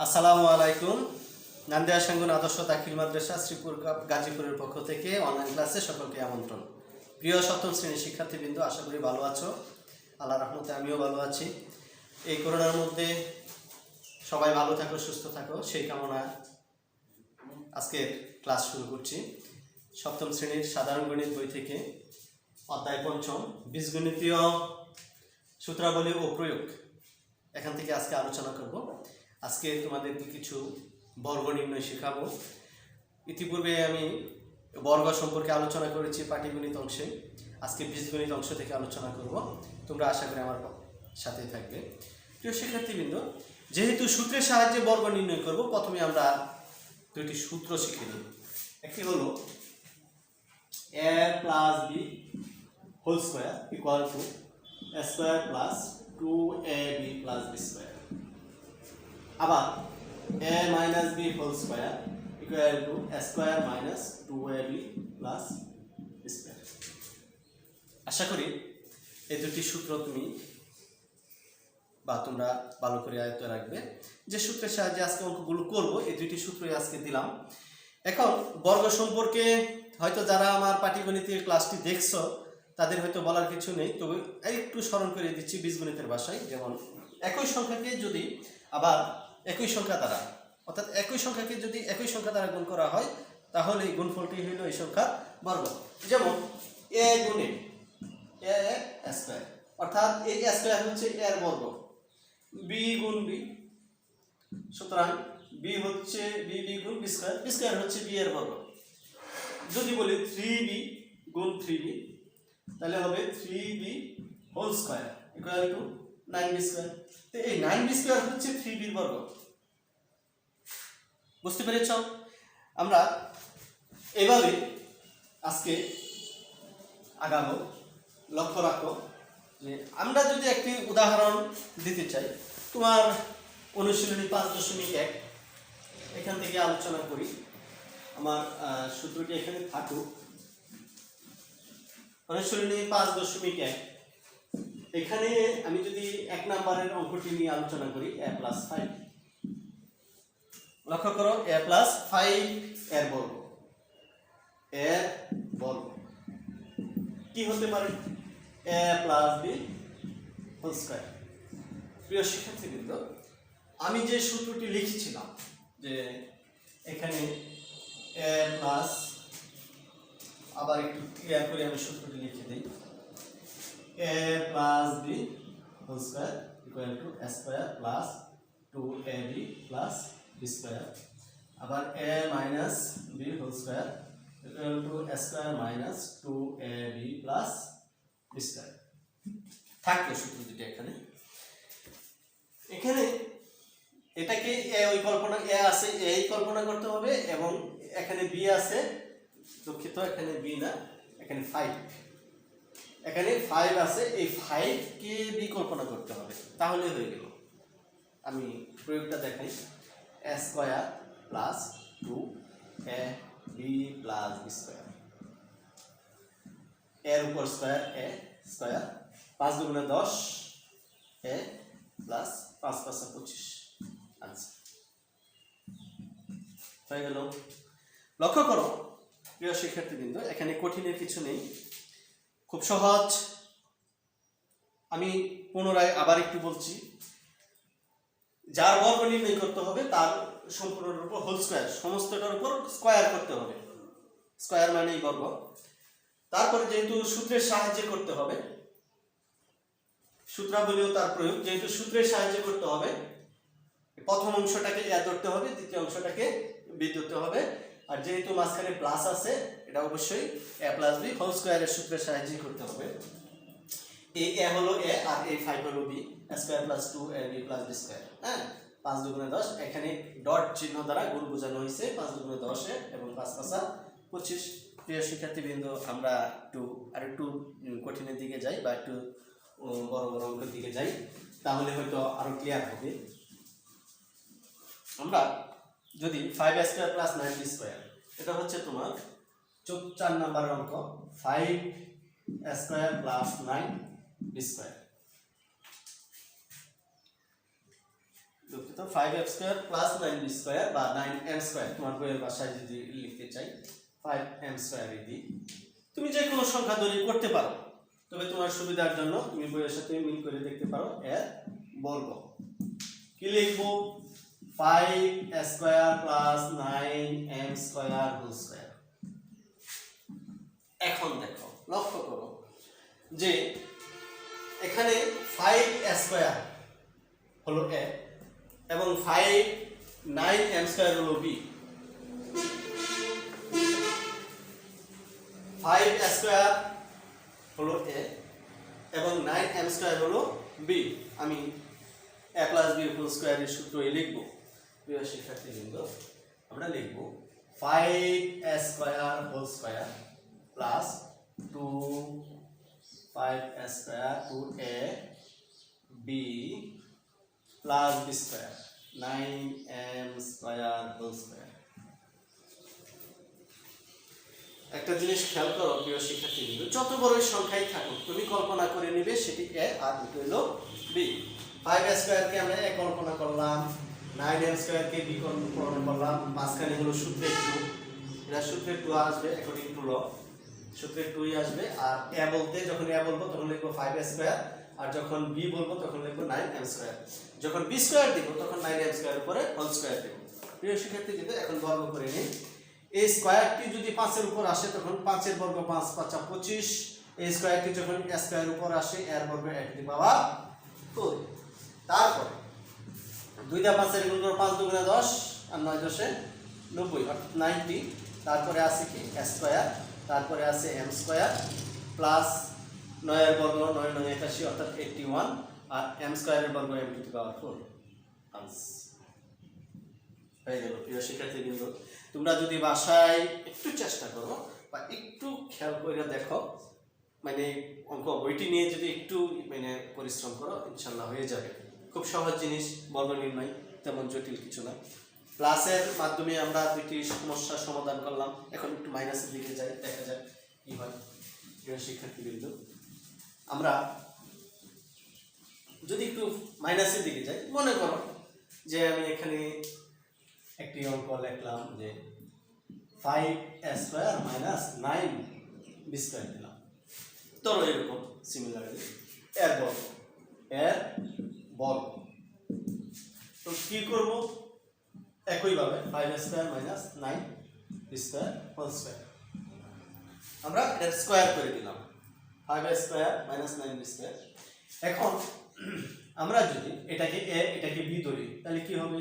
আসসালামু আলাইকুম। নান্দিয়া সাঙ্গুন আদর্শ দাখিল মাদ্রাসা শ্রীপুর গাজীপুরের পক্ষ থেকে অনলাইন ক্লাসে সকলকে আমন্ত্রণ। প্রিয় সপ্তম শ্রেণীর শিক্ষার্থীবৃন্দ, আশা করি ভালো আছো। আল্লাহর রহমতে আমিও ভালো আছি। এই করোনার মধ্যে সবাই ভালো থাকো, সুস্থ থাকো, সেই কামনা আজকের ক্লাস শুরু করছি। সপ্তম শ্রেণীর সাধারণ গণিত বই থেকে অধ্যায় পঞ্চম বীজগণিতীয় সূত্রাবলী ও প্রয়োগ, এখান থেকে আজকে আলোচনা করব। আজকে তোমাদেরকে কিছু বর্গ নির্ণয় শেখাবো। ইতিপূর্বে আমি বর্গ সম্পর্কে আলোচনা করেছি পাটিগণিত অংশে। আজকে বীজগণিত অংশ থেকে আলোচনা করব। তোমরা আশা করি আমার সাথেই থাকবে। প্রিয় শিক্ষার্থীবৃন্দ, যেহেতু সূত্রের সাহায্যে বর্গ নির্ণয় করব, প্রথমে আমরা দুটি সূত্র শিখে নিই। একটি হলো a plus b whole square equal to a square plus 2ab plus b square. আবার a minus b whole square equal to a square minus 2ab plus b square. আশা করি এই দুটি সূত্র তোমরা ভালো করে আয়ত্তে রাখবে। যে সূত্রের সাহায্যে আজকে অঙ্কগুলো করব, এই দুটি সূত্রই আজকে দিলাম। এখন বর্গ সম্পর্কে হয়তো যারা আমার পাটিগণিতের ক্লাসটি দেখছো তাদের হয়তো বলার কিছু নেই, তবে একটু স্মরণ করে দিচ্ছি বীজগণিতের ভাষায়। যেমন একই সংখ্যাকে যদি আবার একই সংখ্যা দ্বারা, অর্থাৎ একই সংখ্যাকে যদি একই সংখ্যা দ্বারা গুণ করা হয়, তাহলে এই গুণফলটি হইল এই সংখ্যার বর্গ। যেমন a গুণে a স্কয়ার, অর্থাৎ এই স্কয়ার হচ্ছে a এর বর্গ, b গুণ b, সুতরাং b হচ্ছে b গুণ b স্কয়ার, b স্কয়ার হচ্ছে b এর বর্গ। যদি বলি 3b গুণ 3b, তাহলে হবে 3b whole square equal to 9b square. তো এই 9b স্কয়ার হচ্ছে 3b এর বর্গ। বুঝতে পেরেছ? আমরা এভাবে আজকে আগাবো। লক্ষ্য রাখো যে আমরা যদি একটি উদাহরণ দিতে চাই, তোমার অনুশীলনী 5.1 এখান থেকে আলোচনা করি। আমার সূত্রটি এখানে থাকুক। অনুশীলনী 5.1 এখানে আমি যদি 1 নম্বরের অঙ্কটি নিয়ে আলোচনা করি, a প্লাস 5। লক্ষ্য করো, a প্লাস 5 এর বর্গ। এর বর্গ কি হতে পারে? a plus b whole square. প্রিয় শিক্ষার্থীবৃন্দ, আমি যে সূত্রটি লিখেছিলাম যে এখানে a প্লাস, আবার একটু ক্লিয়ার করে আমি সূত্রটি লিখে দিই, a plus b whole square equal to a square plus 2ab plus b square. আবার a minus b whole square equal to a square minus 2ab plus b square. থাকলো সূত্র দুটি এখানে। এখানে এটাকে ওই কল্পনা a আছে, এই কল্পনা করতে হবে, এবং এখানে b আছে, দুঃখিত এখানে b না, এখানে 5, এখানে 5 আছে, এই 5 কে b কল্পনা করতে হবে, তাহলে হয়ে গেল। আমি প্রয়োগটা দেখাই, a square plus 2ab plus b square, এর উপর স্কয়ার a স্কয়ার, 5 দুগুণে 10, a প্লাস 5 5 25। আচ্ছা, হয়ে গেল। লক্ষ্য করো প্রিয় শিক্ষার্থীবৃন্দ, এখানে কঠিনের কিছু নেই, খুব সহজ। আমি পুনরায় আবার একটু বলছি, যার বর্গ নির্ণয় করতে হবে তার সম্পূর্ণের উপর হোল স্কয়ার, সমস্তটার উপর স্কয়ার করতে হবে। স্কয়ার মানে এই বর্গ। তারপরে যেহেতু সূত্রের সাহায্যে করতে হবে, সূত্রাবলীও তার প্রয়োগ, যেহেতু সূত্রের সাহায্যে করতে হবে, প্রথম অংশটাকে a ধরতে হবে, দ্বিতীয় অংশটাকে b ধরতে হবে। আর যেহেতু মাঝখানে প্লাস আছে, এটা অবশ্যই a প্লাস b হোল স্কয়ারের সূত্রের সাহায্যে করতে হবে। এই a হলো a আর এই 5 হলো b, a square plus 2ab plus b square. হ্যাঁ, 5 দুগুণে 10, এখানে ডট চিহ্ন দ্বারা গুণ বোঝানো হয়েছে, 5 দুগুণে 10 এবং 5 5 25। প্রিয় শিক্ষার্থীবৃন্দ, আমরা আরেকটু কঠিনের দিকে যাই, বা একটু বড় বড় অঙ্কের দিকে যাই, তাহলে হয়তো আরো ক্লিয়ার হবে। আমরা যদি 5a square plus 9b square, এটা হচ্ছে তোমার 4 নম্বরের অঙ্ক, 5a square plus 9b square. তো 5f square plus 9b square বা 9m স্কয়ার তোমার বইয়ের ভাষায় যদি লিখতে চাই 5m স্কয়ার দিই। তুমি যে কোনো সংখ্যা ধরে করতে পারো, তবে তোমার সুবিধার জন্য তুমি বইয়ের সাথে মিল করে দেখতে পারো এর বর্গ। কি লিখবো? 5 square plus 9m square whole square. এখন দেখো, লক্ষ্য করো যে এখানে 5 স্কয়ার হলো a এবং 9m স্কয়ার হলো b। 5 স্কয়ার হলো a এবং 9m স্কয়ার হলো b। আমি a প্লাস b হোল স্কয়ারের সূত্র লিখব। প্রিয় শিক্ষার্থীবৃন্দ, আমরা লিখব 5 square whole square plus 5 square 2a b plus b square 9m square whole square. একটা জিনিস খেয়াল করো প্রিয় শিক্ষার্থীবৃন্দ, যত বড় সংখ্যাই থাকুক তুমি কল্পনা করে নেবে সেটি a আর দুটো হলো b। 5 স্কয়ারকে আমরা a কল্পনা করলাম, 9m স্কয়ারকে b কল্পনা করলাম, মাঝখানে হলো সূত্রের 2, এটা সূত্রের 2 আসবে অ্যাকর্ডিং টু ল, সূত্রের 2 আসবে। আর a বলতে যখন a বলবো তখন লিখবো 5 স্কয়ার, আর যখন b বলবো তখন লিখবো 9m স্কয়ার। যখন b স্কয়ার দিব তখন 9m স্কয়ার উপরে হোল স্কয়ার দেব। প্রিয় শিক্ষার্থীবৃন্দ, এখন বর্গ করে নিই। এই স্কয়ারটি যদি 5 এর উপর আসে তখন 5 এর বর্গ 5 5 25। এই স্কয়ারটি যখন a স্কয়ার উপর আসে এর বর্গ a টু দি পাওয়ার 4। তারপর 2 দা 5 এর গুণ করো, 5 2 10 আর 9 10 90 অর্থাৎ 90। তারপরে আছে কি a স্কয়ার, তারপরে আছে m স্কয়ার প্লাস 9 এর বর্গ 9 9 81 অর্থাৎ 81 আর m স্কয়ারের বর্গ m টু দি পাওয়ার 4 হয়ে গেল। প্রিয় শিক্ষার্থীবৃন্দ, তোমরা যদি বাসায় একটু চেষ্টা করো বা একটু খেয়াল করে দেখো, মানে অঙ্ক বইটি নিয়ে যদি একটু মানে পরিশ্রম করো, ইনশাল্লাহ হয়ে যাবে। খুব সহজ জিনিস, বর্গ নির্ণয় তেমন জটিল কিছু না। প্লাসের মাধ্যমে আমরা দুটি সমস্যার সমাধান করলাম, এখন একটু মাইনাসের দিকে যাই, দেখা যাক কি হয়। প্রিয় শিক্ষার্থীবৃন্দ, আমরা যদি একটু মাইনাসের দিকে যাই, মনে করো যে আমি এখানে একটি অঙ্ক লিখলাম যে 5 স্কয়ার মাইনাস 9b স্কয়ার দিলাম। ধরো এরকম সিমিলারলি এর বর্গ। তো কি করব? একইভাবে 5 square minus 9b square whole square আমরা এর স্কয়ার করে দিলাম, 5 স্কয়ার মাইনাস 9b স্কয়ার। এখন আমরা যদি এটাকে a এটাকে b ধরি তাহলে কি হবে?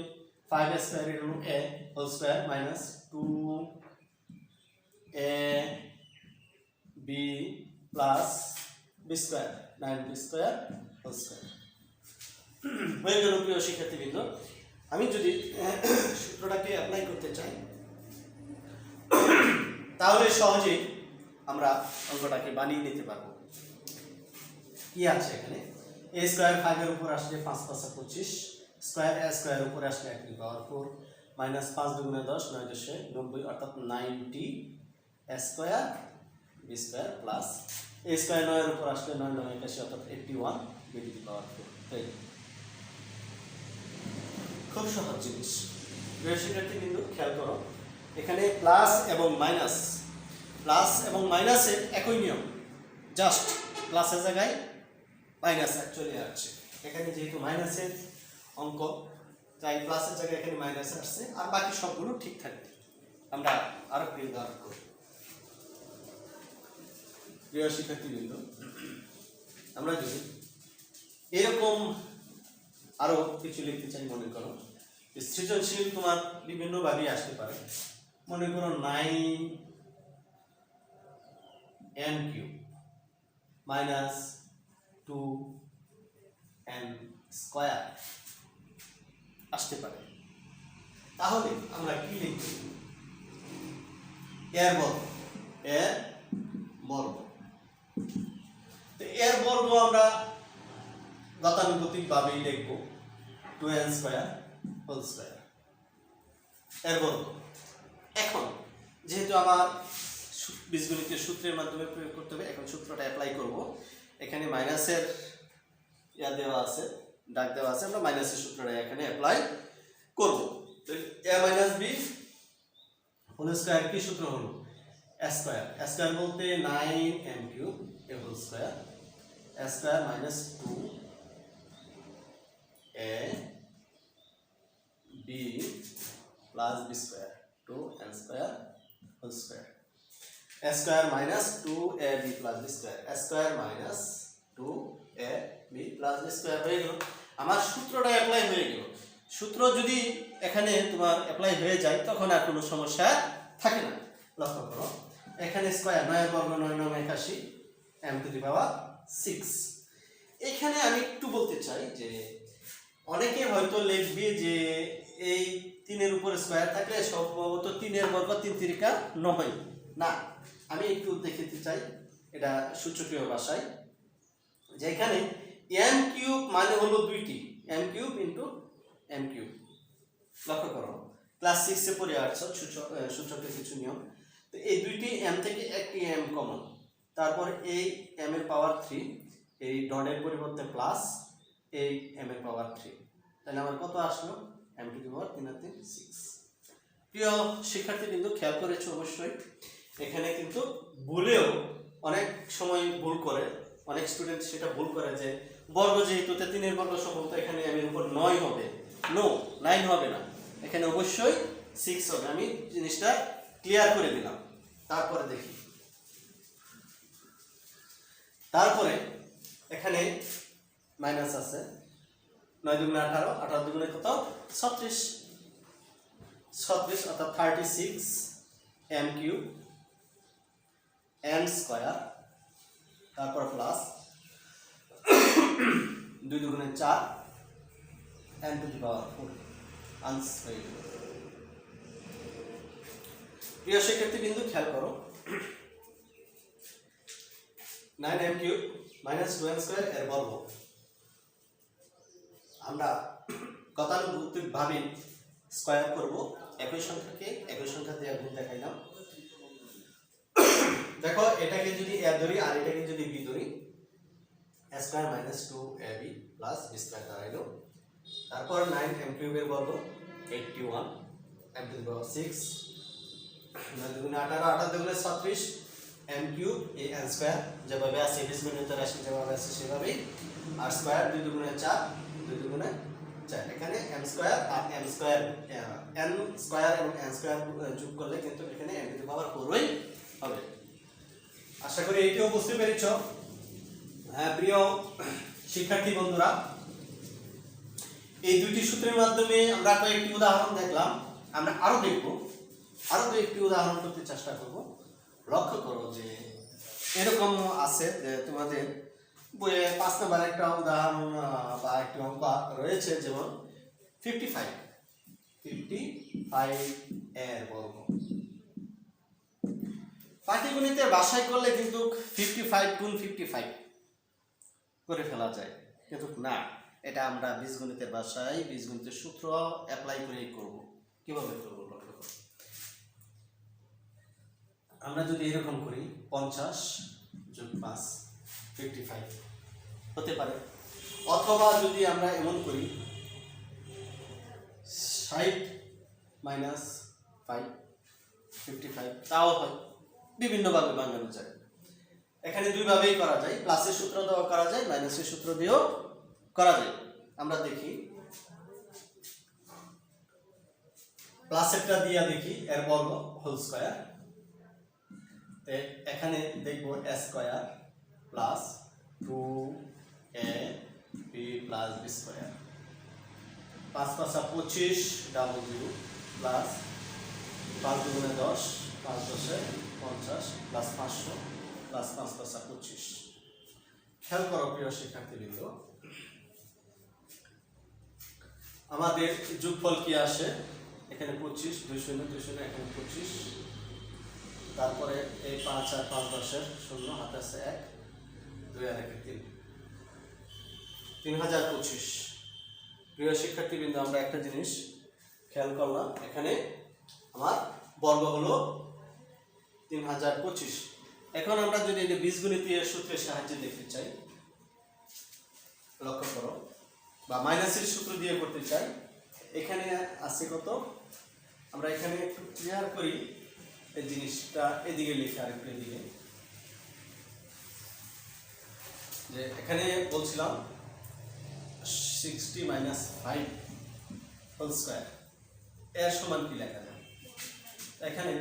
5 স্কয়ার এর হলো a whole square minus 2ab plus b square 9b square whole square হয়ে গেল। প্রিয় শিক্ষার্থীবৃন্দ, আমি যদি সূত্রটাকে অ্যাপ্লাই করতে চাই তাহলে সহজেই আমরা অঙ্কটাকে বানিয়ে নিতে পারবো। কি আছে এখানে? a স্কয়ার 5 এর উপর আসলে 5 5 25 স্কয়ার, a স্কয়ার উপরে আসলে 1 টু দি পাওয়ার 4 মাইনাস 5 2 10 9 10 90 অর্থাৎ 90 a square b square plus a square 9 এর উপর আসলে 9 9 81 অর্থাৎ 81 b টু দি পাওয়ার 4। তাই খুব সহজ জিনিস। প্রিয় শিক্ষার্থীবৃন্দ, খেয়াল করো, এখানে প্লাস এবং মাইনাসের একই নিয়ম, জাস্ট প্লাসের জায়গায় মাইনাস চলে আসছে। এখানে যেহেতু মাইনাসের অঙ্ক তাই প্লাসের জায়গায় এখানে মাইনাস আসছে, আর বাকি সবগুলো ঠিক থাকবে। আমরা আরো একটি উদাহরণ করি। প্রিয় শিক্ষার্থীবৃন্দ, আমরা যদি এরকম আরো কিছু লিখতে চাই, মনে করো সৃজনশীল তোমার বিভিন্ন ভাবে আসতে পারে। মনে করো 9n³ মাইনাস 2n স্কয়ার আসতে পারে। তাহলে আমরা কি লিখব? এর বর্গ। তো এর বর্গ আমরা গতানুগতিক ভাবেই লিখব 2n স্কয়ার হোল স্কয়ার এর বর্গ। এখন যেহেতু আমার বীজগণিতের সূত্রের মাধ্যমে প্রয়োগ করতে হবে, এখন সূত্রটা অ্যাপ্লাই করব। এখানে মাইনাসের দেওয়া আছে দাগ দেওয়া আছে, আমরা মাইনাসের সূত্রটা এখানে অ্যাপ্লাই করব। তো a minus b whole square কি সূত্র হলো a স্কয়ার। a স্কয়ার বলতে 9m cube a whole square, a square minus 2a b plus b square 2n square whole square. a square minus 2ab plus b square, a square minus 2ab plus b square হয়ে গেল। আমার সূত্রটা apply হয়ে গেল। সূত্র যদি এখানে তোমার অ্যাপ্লাই হয়ে যায় তখন আর কোনো সমস্যা থাকে না। লক্ষ্য করো এখানে স্কয়ার 9 বর্গ 9 9 81 m টু দি পাওয়ার 6। এখানে আমি একটু বলতে চাই যে অনেকে হয়তো লিখবে যে এই 3 এর উপরে স্কয়ার থাকলে সম্ভবত 3 এর বর্গ 3 3 9। না, আমি একটু দেখাতে চাই এটা সূচকীয় ভাষায় যে এখানে m কিউব মানে হলো দুইটি m cube into m cube. লক্ষ্য করো ক্লাস 6 এ পড়ে আসছো সূচকের কিছু নিয়ম। তো এই দুইটি m থেকে একটি m কমন, তারপর এই m এর পাওয়ার 3, এই ডটের পরিবর্তে প্লাস এই m এর পাওয়ার 3, তাহলে আমার কত আসলো m টু দি পাওয়ার 3 আর 3 6। প্রিয় শিক্ষার্থী কিন্তু খেয়াল করেছো অবশ্যই, এখানে কিন্তু ভুলেও অনেক সময় ভুল করে, অনেক স্টুডেন্ট সেটা ভুল করে যে বর্গ যেহেতু 3 এর বর্গ সম্ভবত এখানে m এর উপর 9 হবে। নো, 9 হবে না, এখানে অবশ্যই 6 হবে। আমি জিনিসটা ক্লিয়ার করে দিলাম। তারপরে দেখি, তারপরে এখানে মাইনাস আছে 9 দুগুণে 18, 18 দুগুণে কত 36, 36 অর্থাৎ 36 m কিউব n স্কয়ার, তারপর প্লাস 2 দুগুণে 4 n two the power 4 answer. প্রিয় শিক্ষার্থী বিন্দু খেয়াল করো 9m cube minus 2n square এর বর্গ আমরা গতানুগতিকভাবে স্কয়ার করব। একই সংখ্যাকে একই সংখ্যা দিয়ে গুণ দেখাইলাম। দেখো এটাকে যদি a ধরি আর এটাকে যদি b ধরি, a square minus 2ab plus b square দাঁড়াইলো। তারপর 9m কিউবের বর্গ 81 m টু দি পাওয়ার 6, 9 দুগুণে 18, 18 দুগুণে 36 m cube a n square যেভাবে আছে ডিসমিনেন্ট রাশি যেভাবে আছে সেভাবেই, আর স্কয়ার 2 দুগুণে 4, 2 দুগুণে 4, এখানে m স্কয়ার আর m স্কয়ার n স্কয়ার এবং n স্কয়ার যোগ করলে কিন্তু এখানে m টু দি পাওয়ার 4ই হবে। আশা করি এইটাও বুঝতে পেরেছো। হ্যাঁ প্রিয় শিক্ষার্থী বন্ধুরা, এই দুইটি সূত্রের মাধ্যমে আমরা কয়েকটি উদাহরণ দেখলাম, আমরা আরো দেখব, আরো কয়েকটি উদাহরণ করতে চেষ্টা করব। লক্ষ্য করো যে এরকম আছে যে তোমাদের বইয়ে 5 নম্বর একটা উদাহরণ বা একটি অঙ্ক রয়েছে, যেমন 55 এর বর্গ। পাটিগণিতের ভাষায় করলে কিন্তু 55 গুণ 55 করে ফেলা যায়, কিন্তু না, এটা আমরা বীজগণিতের ভাষায় বীজগণিতের সূত্র অ্যাপ্লাই করেই করব। কিভাবে করব লক্ষ্য করো, আমরা যদি এরকম করি 50 যোগ 5 55 হতে পারে, অথবা যদি আমরা এমন করি 60 মাইনাস 5 55 তাও হয়। বিভিন্নভাবে বানানো যায়, এখানে দুইভাবেই করা যায়, প্লাসের সূত্র দিয়েও করা যায়, মাইনাসের সূত্র দিয়েও করা যায়। আমরা দেখি প্লাসেরটা দিয়ে দেখি এর বর্গ হোল স্কয়ার, এখানে দেখব a square plus 2ab plus b square, 5 5 25 double 0 plus 5 দুগুণে 10, 5 10 50 প্লাস 500 প্লাস 5 5 25। খেয়াল করো প্রিয় শিক্ষার্থীবৃন্দ, আমাদের যোগফল কি আসে, এখানে 25 2 0 2 0 এখানে 25, তারপরে এই 5 আর 5 10 শূন্য হাতে আছে 1, 2 আর 1 3, 3025। প্রিয় শিক্ষার্থীবৃন্দ আমরা একটা জিনিস খেয়াল করলাম, এখানে আমার বর্গ হলো 3025। এখন আমরা যদি বীজগণিতীয় সূত্রের সাহায্যে দেখতে চাই, লক্ষ্য করো বা মাইনাসের সূত্র দিয়ে করতে চাই, এখানে আছে কত, আমরা এখানে একটু ক্লিয়ার করি এই জিনিসটা, এদিকে লিখে আরেকটু এদিকে, যে এখানে বলছিলাম 60 - 5 হোল স্কয়ার এর সমান কি লেখা যায়, এখানে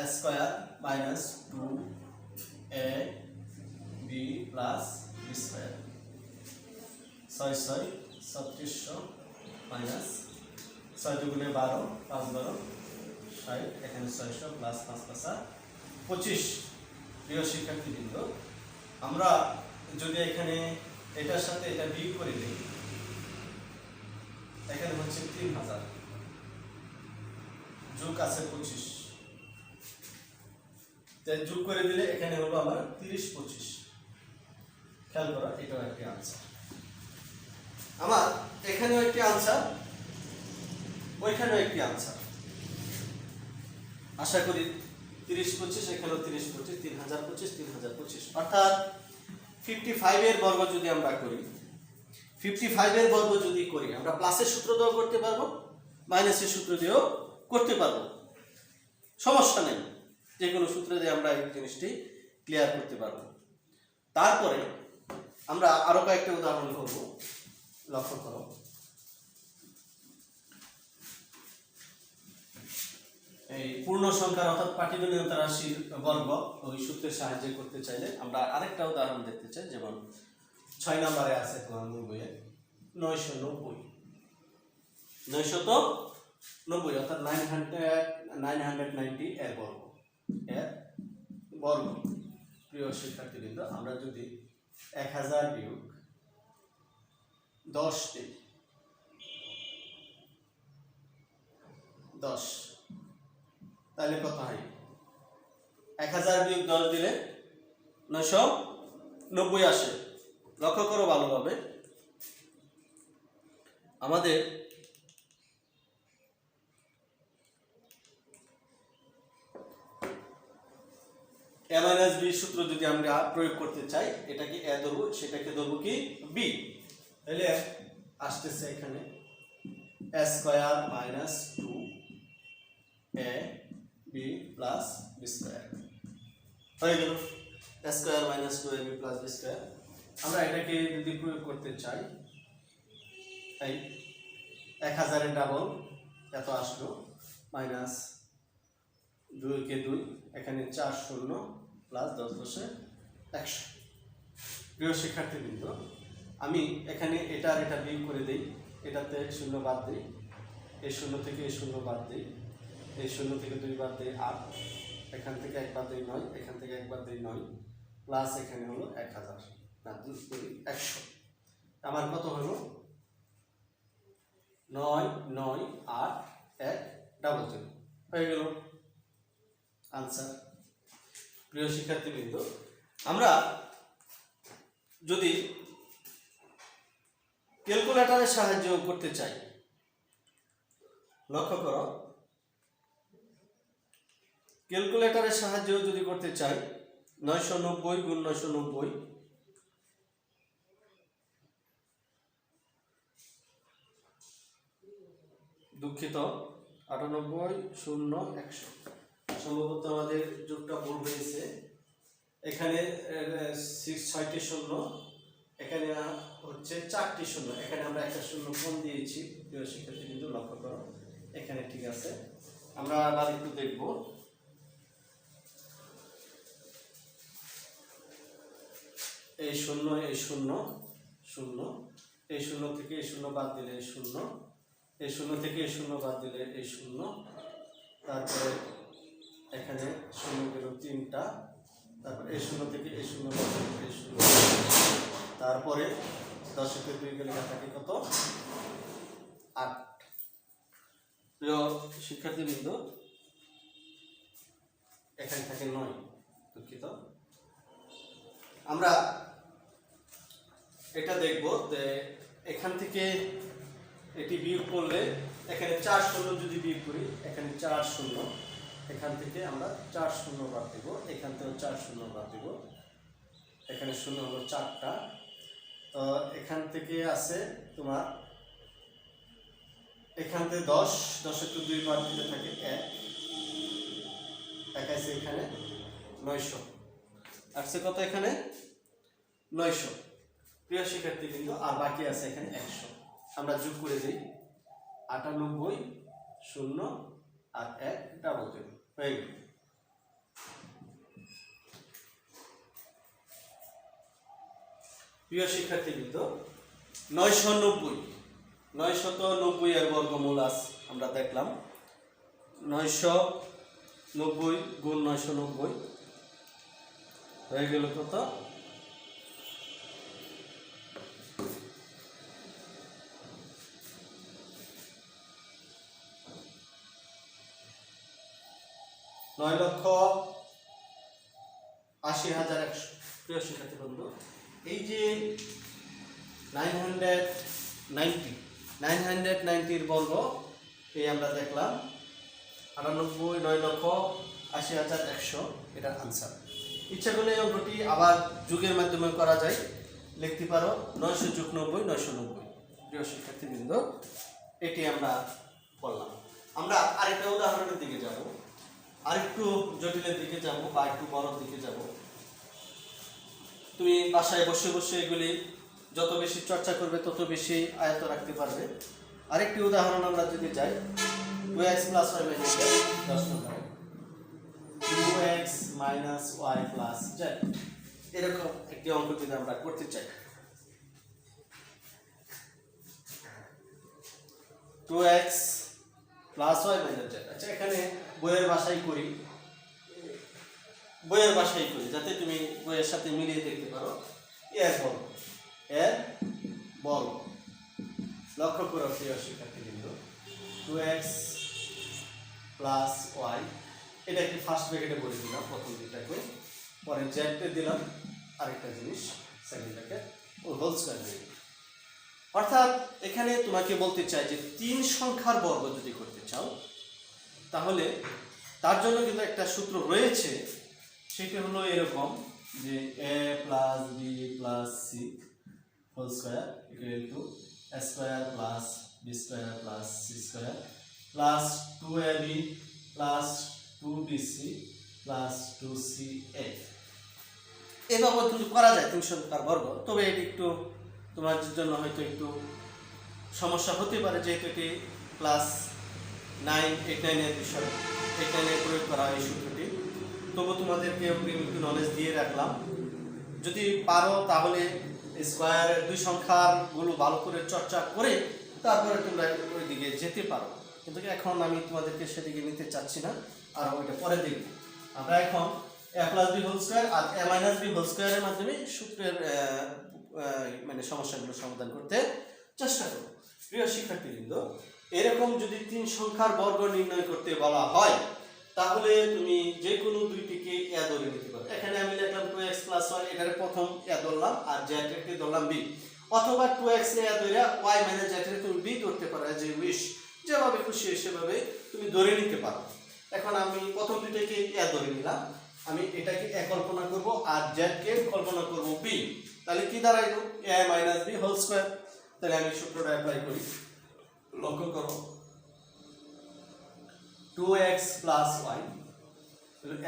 a square minus 2ab plus b square 6 6 3600 minus 6 দুগুণে 12 5 12 60, এখানে 600 প্লাস 5 5 25। প্রিয় শিক্ষার্থীবৃন্দ, আমরা যদি এখানে এটার সাথে এটা বিয়োগ করে দিই, এখানে হচ্ছে 3000 যোগ আছে 25, তাই যোগ করে দিলে এখানে হলো আমার 30 25। খেয়াল করা, এটাও একটি আনসার। আমার এখানেও একটি আনসার, ওইখানেও একটি আনসার। আশা করি 30 25, এখানেও 30 25, 3000 25 3000 25, অর্থাৎ 55 এর বর্গ যদি আমরা করি, 55 এর বর্গ যদি করি, আমরা প্লাসের সূত্র দিয়েও করতে পারবো, মাইনাসের সূত্র দিয়েও করতে পারবো, সমস্যা নেই, যে কোনো সূত্র দিয়ে আমরা এই জিনিসটি ক্লিয়ার করতে পারবো। তারপরে আমরা আরো কয়েকটা উদাহরণ করব, লক্ষ্য করো। এই পূর্ণ সংখ্যার অর্থাৎ পাটিগণিত রাশির বর্গ ওই সূত্রের সাহায্যে করতে চাইলে আমরা আরেকটা উদাহরণ দেখতে চাই, যেমন 6 নম্বরে আছে তোমার বইয়ে 990 অর্থাৎ 990 এর বর্গ। প্রিয় শিক্ষার্থীবৃন্দ, আমরা যদি 1000 বিয়োগ 10 দিই, 10, তাহলে কত হয়? 1000 বিয়োগ 10 দিলে 990 আসে। লক্ষ্য করো ভালোভাবে, আমাদের a মাইনাস b সূত্র যদি আমরা প্রয়োগ করতে চাই, এটাকে a ধরবো, সেটাকে ধরবো কি b, তাহলে আসতেছে এখানে a square minus 2ab plus b square হয়ে গেল। a square minus 2ab plus b square. আমরা এটাকে যদি প্রয়োগ করতে চাই, তাই 1000 এর ডাবল এত আসলো, মাইনাস 2 কে 2, এখানে 4 শূন্য প্লাস 10 10 100। প্রিয় শিক্ষার্থীবৃন্দ, আমি এখানে এটা আর এটা বিয়োগ করে দেই, এটাতে শূন্য বাদ দিই, এই শূন্য থেকে এই শূন্য বাদ দিই, এই শূন্য থেকে 2 বাদ দিই 8, এখান থেকে 1 বাদ দিই 9, এখান থেকে 1 বাদ দিই 9, প্লাস এখানে হলো 1000 না 2 করি 100। আমার কত হলো? 9 9 8 1 ডাবল 0 হয়ে গেল আনসার। প্রিয় শিক্ষার্থীবৃন্দ, আমরা যদি ক্যালকুলেটরের সাহায্য করতে চাই, লক্ষ্য করো, ক্যালকুলেটরের সাহায্য যদি করতে চাই, 990 গুণ 990 দুঃখিত 98 0 100, সম্ভবত আমাদের যোগটা ভুল হয়েছে, এখানে 6টি শূন্য, এখানে হচ্ছে 4টি শূন্য, এখানে আমরা একটা শূন্য কম দিয়েছি। প্রিয় শিক্ষার্থী কিন্তু লক্ষ্য করো, এখানে ঠিক আছে। আমরা আবার একটু দেখব, এই শূন্য এই শূন্য শূন্য, এই শূন্য থেকে এই শূন্য বাদ দিলে এই শূন্য, এই শূন্য থেকে এই শূন্য বাদ দিলে এই শূন্য, তারপরে এখানে শূন্য গেল 3টা, তারপর এই শূন্য থেকে এই শূন্য বাদ দিলে এই শূন্য, তারপরে 10 থেকে 2 গেলে থাকে কত? 8। প্রিয় শিক্ষার্থীবৃন্দ, এখানে থাকে 9, দুঃখিত। আমরা এটা দেখব যে এখান থেকে এটি বিয়োগ করলে, এখানে 4 শূন্য যদি বিয়োগ করি, এখানে 4 শূন্য, এখান থেকে আমরা 4 শূন্য বাদ দেব, এখান থেকেও 4 শূন্য বাদ দেব, এখানে শূন্য হলো 4টা, তো এখান থেকে আছে তোমার এখান থেকে 10 10 2 বার দিতে থাকে 1 আছে এখানে 900 আসছে কত এখানে 900। প্রিয় শিক্ষার্থী কিন্তু আর বাকি আছে এখানে 100, আমরা যোগ করে দিই 98 0 আর 1 ডাবল 0 হয়ে গেল। প্রিয় শিক্ষার্থী কিন্তু 990 এর বর্গমূল আছে আমরা দেখলাম 990 গুণ 990 হয়ে গেল কত 9,80,100। প্রিয় শিক্ষার্থী বন্ধু এই যে 990 বর্গ এই আমরা দেখলাম 9,80,100 এটার আনসার। ইচ্ছা করলে এই অঙ্কটি আবার যোগের মাধ্যমে করা যায়, লিখতে পারো 900 + 90 990। প্রিয় শিক্ষার্থী বৃন্দ এটি আমরা করলাম। আমরা আরেকটা উদাহরণের দিকে যাব, আরেকটু জটিলের দিকে যাব বা একটু বড়র দিকে যাব। তুমি বাসায় বসে বসে এগুলি যত বেশি চর্চা করবে তত বেশি আয়ত্ত রাখতে পারবে। আরেকটি উদাহরণ আমরা যদি যাই 2x + y - z 10 নম্বর 2x - y + z এরকম একটি অঙ্ক যদি আমরা করতে চাই 2x + y - z। আচ্ছা এখানে বইয়ের ভাষায় করি যাতে তুমি বইয়ের সাথে মিলিয়ে দেখতে পারো। এর বর্গ লক্ষ্য করো প্রিয় শিক্ষার্থীবৃন্দ 2x + y এটা একটি ফার্স্ট ব্র্যাকেটে বলে দিলাম প্রথম দুইটাকে, পরে z দিলাম আরেকটা জিনিস সেকেন্ডটাকে হোল স্কয়ার দিয়ে। অর্থাৎ এখানে তোমাকে বলতে চাই যে 3 সংখ্যার বর্গ যদি করতে চাও তাহলে তার জন্য কিন্তু একটা সূত্র রয়েছে, সেটা হলো এরকম যে a + b + c whole square = a square + b square + c square plus 2ab + 2bc + 2ca। এভাবে কিন্তু করা যায় 3 সংখ্যার বর্গ, তবে এটি একটু তোমার জন্য হয়তো একটু সমস্যা হতে পারে যেহেতু এটি ক্লাস 9 8 9 এর বিষয়, 8 9 এ প্রয়োগ করা এই সূত্রটি। তবু তোমাদেরকে একটু নলেজ দিয়ে রাখলাম, যদি পারো তাহলে স্কয়ারের 2 সংখ্যারগুলো ভালো করে চর্চা করে তারপরে তোমরা ওই দিকে যেতে পারো, কিন্তু এখন আমি তোমাদেরকে সেদিকে নিতে চাচ্ছি না, আর ওইটা পরে দেখব। আমরা এখন a + b হোল স্কয়ার আর a - b হোল স্কয়ারের মাধ্যমে সূত্রের মানে সমস্যাগুলো সমাধান করতে চেষ্টা করব। প্রিয় শিক্ষার্থীবৃন্দ এরকম যদি 3 সংখ্যার বর্গ নির্ণয় করতে বলা হয় তাহলে তুমি যে কোনো দুইটিকে a ধরে নিতে পারো। এখানে আমি লিখলাম 2x + y, এটারে প্রথম a ধরলাম আর z কে ধরলাম b, অথবা 2x এ a ধরে y - z কে তুমি b ধরতে পারো, যে উইশ যেভাবে খুশি সেভাবে তুমি ধরে নিতে পারো। এখন আমি প্রথম দুইটাকে a ধরে নিলাম, আমি এটাকে a কল্পনা করব আর z কে কল্পনা করব b, তাহলে কি দাঁড়াইলো a - b হোল স্কয়ার। তাহলে আমি সূত্রটা অ্যাপ্লাই করি, লক্ষ্য করো 2x + y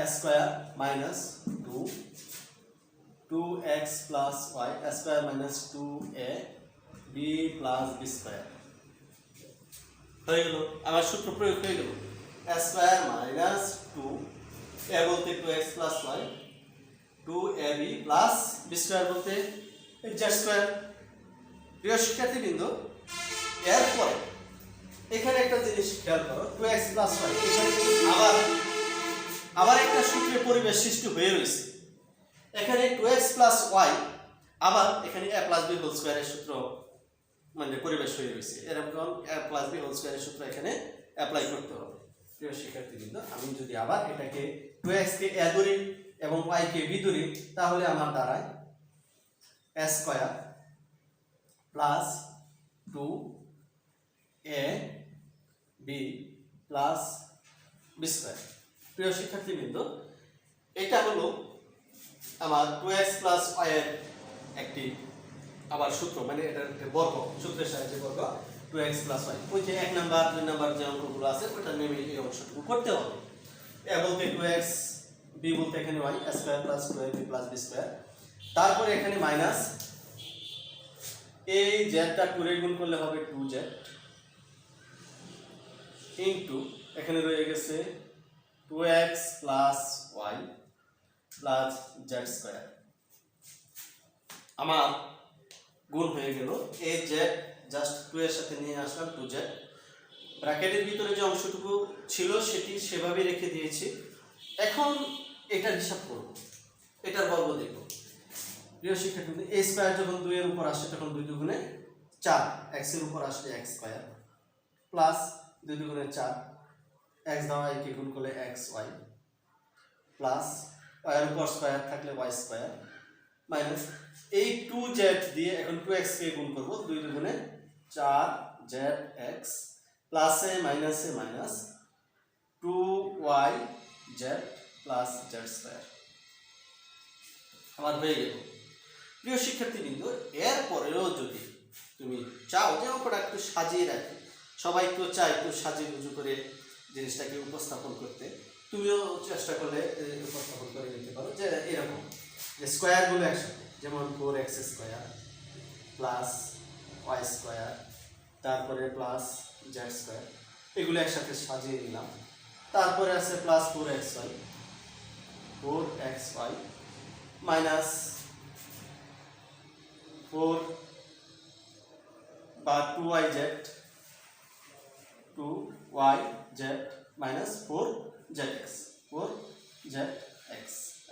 a square - 2x + y a square - 2a b + b square হয়ে গেল। আমার সূত্র প্রয়োগ হয়ে গেল a স্কয়ার - 2 a বলতে 2x + y 2ab + b square বলতে z স্কয়ার। প্রিয় শিক্ষার্থীবৃন্দ এরপরে এখানে একটা জিনিস খেয়াল করো 2x + y এখানে আবার একটা সূত্রের পরিবেশ সৃষ্টি হয়ে রয়েছে। এখানে 2x + y আবার এখানে a + b হোল স্কয়ারের সূত্র মানে পরিবেশ হয়ে রয়েছে, এরকম a + b হোল স্কয়ারের সূত্র এখানে অ্যাপ্লাই করতে হবে। প্রিয় শিক্ষার্থীবৃন্দ আমি যদি আবার এটাকে 2x কে a ধরি এবং y কে b ধরি তাহলে আমার দাঁড়ায় a square + 2ab + b square. প্রিয় শিক্ষার্থীবৃন্দ এটা হলো আমার 2x + y এর একটি আবার সূত্র মানে এটা একটা বর্গ, সূত্রের সাহায্যে বর্গ 2x প্লাস y। ওই যে 1 নাম্বার 2 নাম্বার যে অঙ্কগুলো আছে ওটা নেমে এই অংশটুকু করতে হবে। a বলতে 2x, b বলতে এখানে y, a square plus 2ab plus b square. তারপরে এখানে মাইনাস এই জেডটা 2 রে গুণ করলে হবে 2z ইনটু এখানে রয়ে গেছে 2x plus y plus z square. আমার গুণ হয়ে গেল এই z জাস্ট 2 এর সাথে নিয়ে আসলাম 2z, ব্র্যাকেটের ভিতরে যে অংশটুকু ছিল সেটি সেভাবে রেখে দিয়েছি। এখন এটার হিসাব করব, এটার বর্গ দেখব। প্রিয় শিক্ষার্থী, a স্কয়ার যখন 2 এর উপর আসে তখন 2 দুগুণে 4, x এর উপর আসলে x স্কয়ার প্লাস 2 দুগুণে 4, x দ্বারা y কে গুণ করলে xy প্লাস y এর উপর স্কয়ার থাকলে y স্কয়ার মাইনাস এই 2z দিয়ে এখন 2x কে গুণ করব, 2 দুগুণে 4zx প্লাসে মাইনাসে minus 2yz plus z square. আমার হয়ে গেল। প্রিয় শিক্ষার্থীবৃন্দ, এর পরেও যদি তুমি চাও যে অঙ্কটা একটু সাজিয়ে রাখি, সবাই তো চায় একটু সাজিয়ে গুজু করে জিনিসটাকে উপস্থাপন করতে, তুমিও চেষ্টা করলে উপস্থাপন করে নিতে পারো যে এরকম যে স্কোয়ারগুলো একসাথে, যেমন 4x square plus y square তারপরে প্লাস z স্কোয়ার, এগুলো একসাথে সাজিয়ে নিলাম। তারপরে আছে প্লাস 4xy মাইনাস 4 বা 2yz মাইনাস 4zx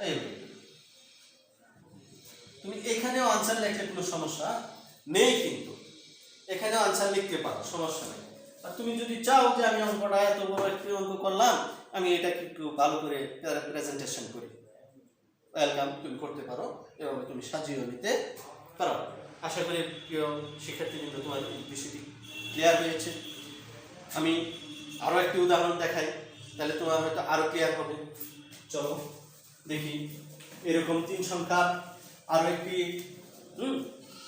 এইভাবে। তুমি এখানেও আনসার লিখলে কোনো সমস্যা নেই, কিন্তু এখানেও আনসার লিখতে পারো, সমস্যা নেই। আর তুমি যদি চাও যে আমি অঙ্কটা এত বড় একটি অঙ্ক করলাম, আমি এটাকে একটু ভালো করে প্রেজেন্টেশন করি, ওয়েলকাম, তুমি করতে পারো, এভাবে তুমি সাজিয়ে নিতে পারো। আশা করি প্রিয় শিক্ষার্থীবৃন্দ তোমার বিষয়টি ক্লিয়ার হয়েছে। আমি আরও একটি উদাহরণ দেখাই, তাহলে তোমার হয়তো আরও ক্লিয়ার হবে। চলো দেখি, এরকম 3 সংখ্যার আরও একটি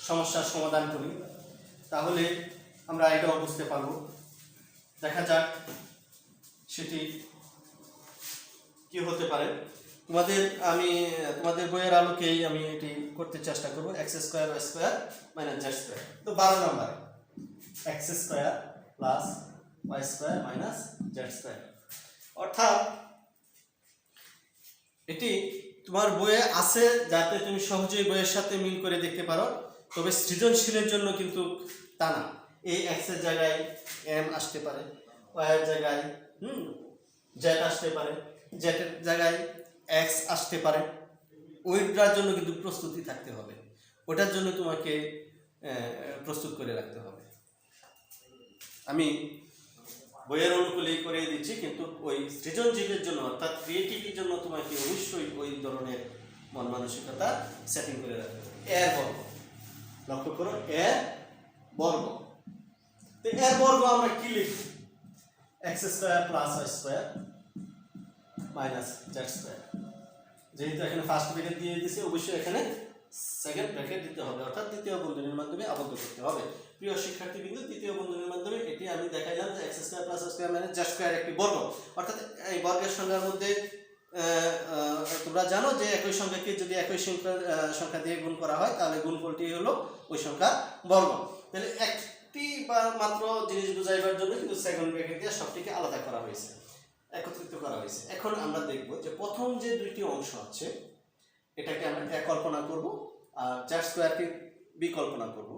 সমস্যার সমাধান করি, তাহলে আমরা এটাও বুঝতে পারবো। দেখা যাক সেটি কি হতে পারে। তোমাদের বইয়ের আলোকেই আমি এটি করতে চেষ্টা করব। X square y square minus z square, তো 12 নম্বর x square plus y square minus z square. অর্থাৎ এটি তোমার বইয়ে আছে যাতে তুমি সহজেই বইয়ের সাথে মিল করে দেখতে পারো, তবে সৃজনশীলের জন্য কিন্তু তা না। এই এক্স এর জায়গায় এম আসতে পারে, ওয়াই এর জায়গায় জেড আসতে পারে, জেড এর জায়গায় এক্স আসতে পারে। ওইটার জন্য কিন্তু প্রস্তুতি থাকতে হবে, ওটার জন্য তোমাকে প্রস্তুত করে রাখতে হবে। আমি বইয়ের অনুকূলেই করে দিচ্ছি, কিন্তু ওই সৃজনশীলের জন্য অর্থাৎ ক্রিয়েটিভিটির জন্য তোমাকে অবশ্যই ওই ধরনের মন মানসিকতা সেটিং করে রাখতে হবে। এর বর্গ লক্ষ্য করো, এর বর্গ। তো এর বর্গ আমরা কি লিখব? X square plus y square minus z square. যেহেতু এখানে ফার্স্ট ব্র্যাকেট দিয়ে দিয়েছে, অবশ্যই এখানে সেকেন্ড ব্র্যাকেট দিতে হবে, অর্থাৎ তৃতীয় বন্ধনীর মাধ্যমে আবদ্ধ করতে হবে। প্রিয় শিক্ষার্থীবৃন্দ, তৃতীয় বন্ধনীর মাধ্যমে এটি আমি দেখাইলাম যে x square plus y square minus z square একটি বর্গ। অর্থাৎ এই বর্গের সংখ্যার মধ্যে তোমরা জানো যে একই সংখ্যাকে যদি একই সংখ্যা দিয়ে গুণ করা হয় তাহলে গুণফলটি হলো ওই সংখ্যার বর্গ। তাহলে একটি বা মাত্র জিনিস বুঝাইবার জন্য কিন্তু সেকেন্ড ব্র্যাকেট দিয়ে সবটিকে আলাদা করা হয়েছে, একত্রিত করা হয়েছে। এখন আমরা দেখব যে প্রথম যে দুইটি অংশ আছে এটাকে আমরা এ কল্পনা করব, আর জেড স্কোয়ারকে বি কল্পনা করব।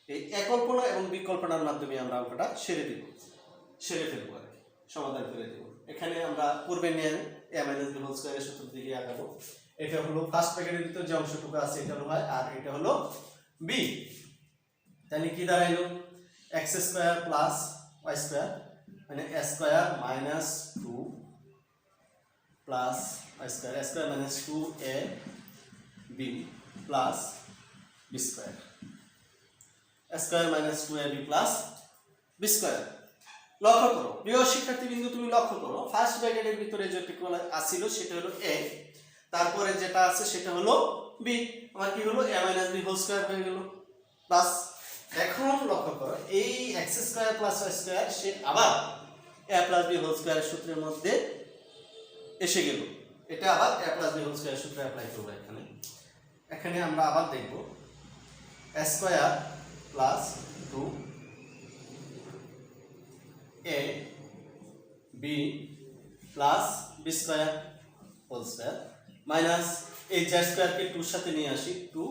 এই এ কল্পনা এবং বিকল্পনার মাধ্যমে আমরা অঙ্কটা সেরে ফেলবো আর কি, সমাধান করে দেব। এখানে আমরা পূর্বে নিয়ে এ মাইনাস বি হোল স্কোয়ারের সূত্র দিকে আগাবো। এটা হলো ফার্স্ট ব্র্যাকেটের ভিতর যে অংশটুকু আছে এটা হলো হয়, আর এটা হলো বি। তাহলে কি দাঁড়াইলো? X square plus y square মানে a square minus 2 plus y square, a square minus 2 a b plus b square, a square minus 2 a b plus b square. লক্ষ্য করো প্রিয় শিক্ষার্থীবৃন্দ, তুমি লক্ষ্য করো ফার্স্ট ব্র্যাকেটের ভিতরে যেটুকু আসছিল সেটা হলো এ, তারপরে যেটা আছে সেটা হলো বি। আমার কি হলো? A minus b whole square হয়ে গেল। প্লাস এখন লক্ষ্য করো এই x square plus y square সে আবার এ প্লাস বি হোল স্কোয়ারের সূত্রের মধ্যে এসে গেল। এটা আবার এ প্লাস বি হোল স্কোয়ারের সূত্রে অ্যাপ্লাই করবো। এখানে আমরা আবার দেখব a square plus 2 a b plus b square whole square minus এই জেড স্কোয়ারকে 2 সাথে নিয়ে আসি 2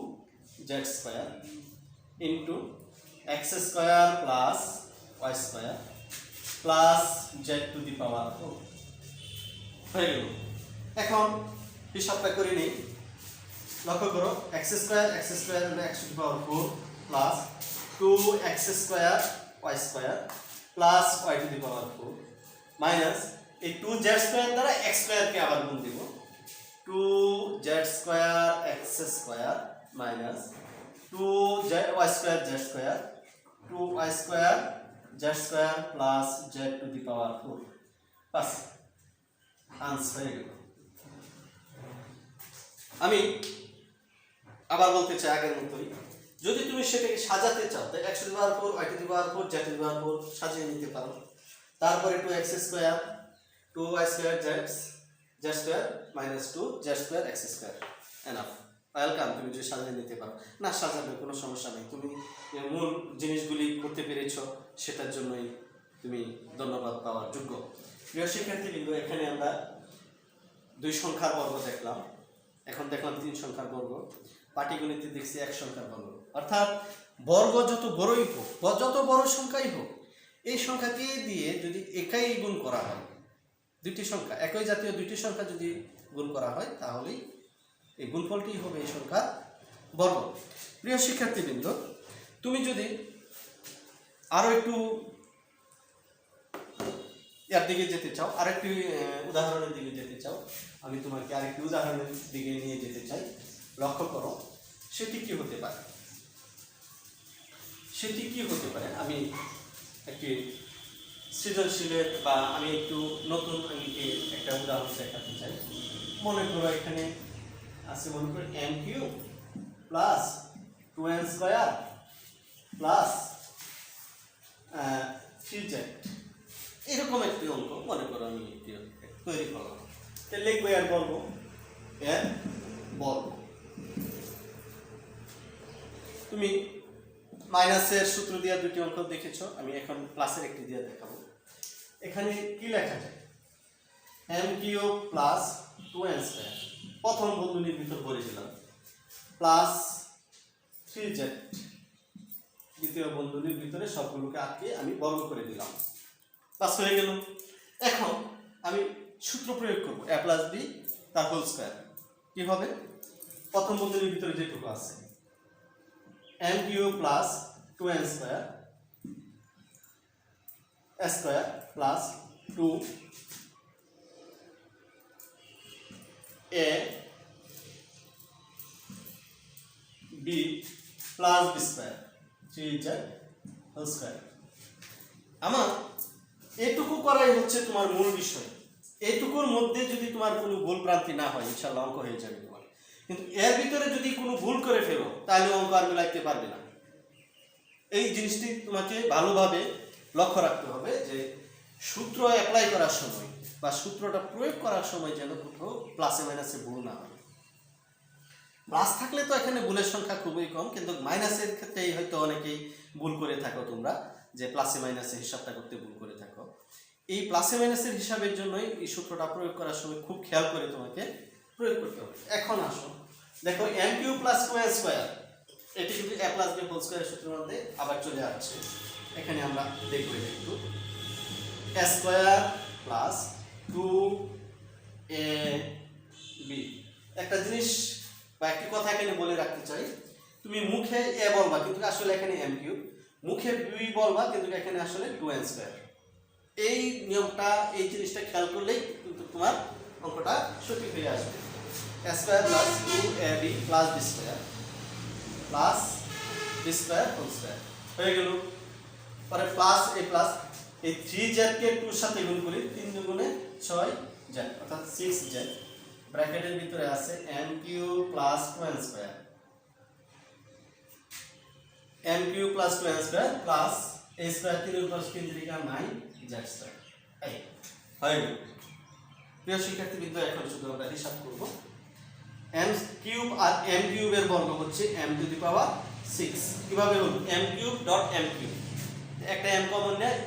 z square into x square plus y square plus z to the power 4 হয়ে গেল। এখন হিসাবটা করে নিই। লক্ষ্য করো এক্স স্কোয়ার হলো x to the power 4 plus 2 x square y square plus y to the power 4 minus এই 2 জেড স্কোয়ার দ্বারা এক্স স্কোয়ারকে আবার গুণ দিব 2 z square x square minus 2 z y square z square 2 y square z square plus z to the power 4 বাস answer হয়ে গেল। আমি আবার বলতে চাই আগের মতোই, যদি তুমি সেটাকে সাজাতে চাও তাই x to the power 4 y to the power 4 z to the power 4 সাজিয়ে নিতে পারো। তারপরে 2 x square 2 y square z square minus 2 z square x square enough welcome. তুমি যদি সাজিয়ে নিতে পারো, না সাজাবে কোনো সমস্যা নেই, তুমি মূল জিনিসগুলি করতে পেরেছ সেটার জন্যই তুমি ধন্যবাদ পাওয়ার যোগ্য। প্রিয় শিক্ষার্থী কিন্তু এখানে আমরা 2 সংখ্যার বর্গ দেখলাম, এখন দেখলাম 3 সংখ্যার বর্গ, পাটিগণিতে দেখছি 1 সংখ্যার বর্গ। অর্থাৎ বর্গ যত বড়ই হোক বা যত বড় সংখ্যাই হোক, এই সংখ্যাকে দিয়ে যদি একাই গুণ করা হয়, দুইটি সংখ্যা একই জাতীয় দুইটি সংখ্যা যদি গুণ করা হয় তাহলেই এই গুণফলটি হবে এই সংখ্যার বর্গ। প্রিয় শিক্ষার্থীবৃন্দ, তুমি যদি আরো একটু এর দিকে যেতে চাও, আরেকটি উদাহরণের দিকে যেতে চাও, আমি তোমাকে আরেকটি উদাহরণের দিকে নিয়ে যেতে চাই। লক্ষ্য করো সেটি কি হতে পারে, আমি একটি সৃজনশীলের বা আমি একটু নতুন আঙ্গিকে একটা উদাহরণ দেখাতে চাই। মনে করো এখানে আছে, মনে করো N cube plus 2n square plus 3z, এরকম একটি অঙ্ক মনে করো আমি তৈরি করলাম। তাহলে লিখবো এর বর্গ, তুমি মাইনাসের সূত্র দিয়ে দুটি অঙ্ক দেখেছো, আমি এখন প্লাসের একটি দিয়ে দেখাবো। এখানে কি লেখা যায়, m cube plus 2n square প্রথম বন্ধনীর ভিতর ভরে দিলাম প্লাস 3z দ্বিতীয় বন্ধনীর ভিতরে সবগুলোকে আটকে আমি বর্গ করে দিলাম, প্লাস হয়ে গেল। এখন আমি সূত্র প্রয়োগ করব a প্লাস b তার হোল স্কয়ার। কি হবে, প্রথম বন্ধনীর ভিতরে যেটুকু আছে m cube plus 2n square square plus 2 a b plus b square 3z whole square. আমার এটুকু করাই হচ্ছে তোমার মূল বিষয়। এইটুকুর মধ্যে যদি তোমার কোনো ভুল ভ্রান্তি না হয় ইনশাআল্লাহ অঙ্ক হয়ে যাবে তোমার। কিন্তু এর ভিতরে যদি কোনো ভুল করে ফেলো তাহলে অঙ্ক আর মিলাইতে পারবে না। এই জিনিসটি তোমাকে ভালোভাবে লক্ষ্য রাখতে হবে যে সূত্র অ্যাপ্লাই করার সময় বা সূত্রটা প্রয়োগ করার সময় যেন কোথাও প্লাসে মাইনাসে ভুল না হয়। প্লাস থাকলে তো এখানে ভুলের সংখ্যা খুবই কম, কিন্তু মাইনাসের ক্ষেত্রেই হয়তো অনেকেই ভুল করে থাকো তোমরা, যে প্লাসে মাইনাসে হিসাবটা করতে ভুল করে থাকো। এই প্লাসে মাইনাসের হিসাবের জন্যই এই সূত্রটা প্রয়োগ করার সময় খুব খেয়াল করে তোমাকে প্রয়োগ করতে হবে। এখন আসো দেখো m cube plus 2n square, এটি কিন্তু a প্লাস b হোল স্কয়ারের সূত্রের মধ্যে আবার চলে আসছে। এখানে আমরা দেখব এটা একটু, a স্কয়ার প্লাস 2ab। একটা জিনিস বা একটি কথা এখানে বলে রাখতে চাই, তুমি মুখে a বলবা কিন্তু আসলে এখানে m কিউব, মুখে b বলবা কিন্তু এখানে আসলে 2n স্কয়ার। এই নিয়মটা, এই জিনিসটা খেয়াল করলেই কিন্তু তোমার অঙ্কটা সঠিক হয়ে আসবে। a square plus 2ab plus b square plus b square whole square হয়ে গেল। পরে প্লাস এই 3z কে 2 এর সাথে গুণ করি, 3 দুগুণে 6z অর্থাৎ 6z। ব্র্যাকেটের ভিতরে আছে m cube plus 2n square, m cube plus 2n square plus a square 3 plus 3 3 9 z square. এই হয়ে গেল। প্রিয় শিক্ষার্থী বিন্দু, এখন শুধু আমরা হিসাব করব। m কিউব আর m কিউবের বর্গ হচ্ছে m টু দি পাওয়ার 6। কিভাবে হলো? m cube dot m cube, একটা m কমন নেয়,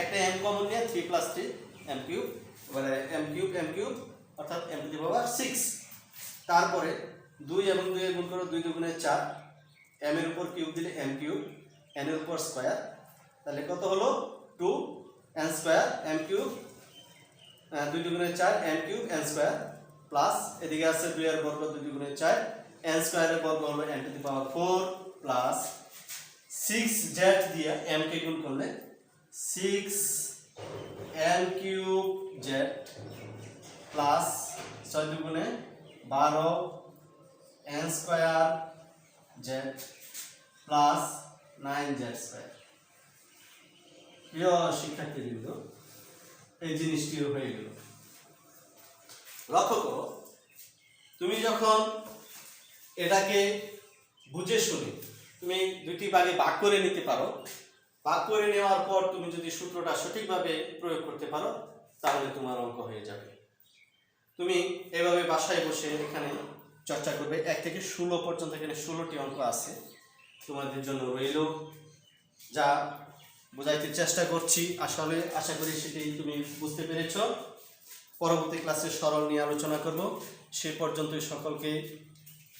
একটা m কমন নিয়ে 3 প্লাস 3 m কিউব, মানে m কিউব অর্থাৎ m টু দি পাওয়ার 6। তারপরে 2 এবং 2 এর গুণ করো, 2 2 4, m এর উপর কিউব দিলে m কিউব, n এর উপর স্কয়ার, তাহলে কত হলো 2n square m cube, 2 2 4 m cube n square plus এদিকে আছে 2 এর বর্গ 2 2 4 n স্কয়ারের বর্গ হলো n two the power 4 plus 6z দিয়ে m কে গুণ করলে 6n কিউব z প্লাস 6 দুগুণে 12 n square z plus 9z square. প্রিয় শিক্ষার্থীবৃন্দ, এই জিনিসটিও হয়ে গেল। লক্ষ্য করো, তুমি যখন এটাকে বুঝে শুনে তুমি দুটি ভাগে ভাগ করে নিতে পারো, ভাগ করে নেওয়ার পর তুমি যদি সূত্রটা সঠিকভাবে প্রয়োগ করতে পারো, তাহলে তোমার অঙ্ক হয়ে যাবে। তুমি এভাবে বাসায় বসে এখানে চর্চা করবে। 1 থেকে 16 পর্যন্ত এখানে 16টি অঙ্ক আছে তোমাদের জন্য রইল, যা বোঝাইতে চেষ্টা করছি। আসলে আশা করি সেটি তুমি বুঝতে পেরেছ। পরবর্তী ক্লাসে সরল নিয়ে আলোচনা করব। সে পর্যন্তই সকলকে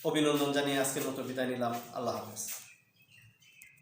অভিনন্দন জানিয়ে আজকের মতো বিদায় নিলাম। আল্লাহ হাফেজ।